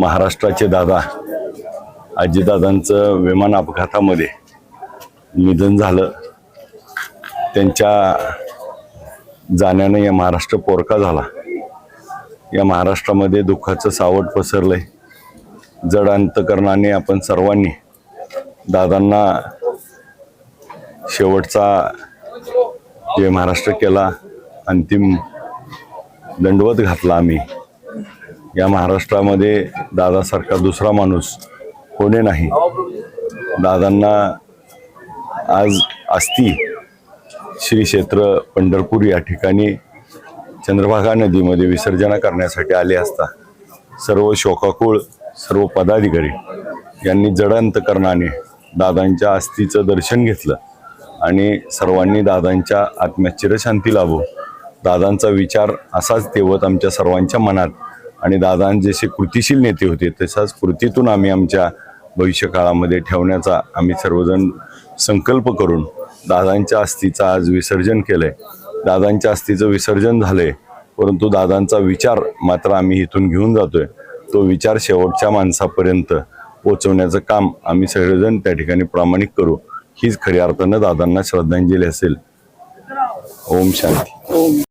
महाराष्ट्राचे दादा अजितदादांचं विमान अपघातामध्ये निधन झालं। त्यांच्या जाण्याने या महाराष्ट्र पोरका झाला। या महाराष्ट्रामध्ये दुःखाचं सावट पसरलंय। जड अंतकरणाने आपण सर्वांनी दादांना शेवटचा जे महाराष्ट्र केला, अंतिम दंडवत घातला। आम्ही या महाराष्ट्रामध्ये दादासारखा दुसरा माणूस कोणी नाही। दादांना आज अस्थी श्री क्षेत्र पंढरपूर या ठिकाणी चंद्रभागा नदीमध्ये विसर्जन करण्यासाठी आले असता सर्व शोकाकुळ सर्व पदाधिकारी यांनी जड अंतकरणाने दादांच्या अस्थीचं दर्शन घेतलं आणि सर्वांनी दादांच्या आत्म्यात चिरशांती लाभो, दादांचा विचार असाच तेवत आमच्या सर्वांच्या मनात आणि दादा जसे कृतिशील नेते होते तसाच कृतीतून आम्ही आमच्या भविष्यकाळामध्ये ठेवण्याचा आम्ही सर्वजण संकल्प करून दादांच्या अस्थीचं आज विसर्जन केलंय। दादांच्या अस्थीचं विसर्जन झालंय, परंतु दादांचा विचार मात्र आम्ही इथून घेऊन जातोय। तो विचार शेवटच्या माणसापर्यंत पोहोचवण्याचं काम आम्ही सगळेजण त्या ठिकाणी प्रामाणिक करू, हीच खऱ्या अर्थानं दादांना श्रद्धांजली असेल। ओम शांती।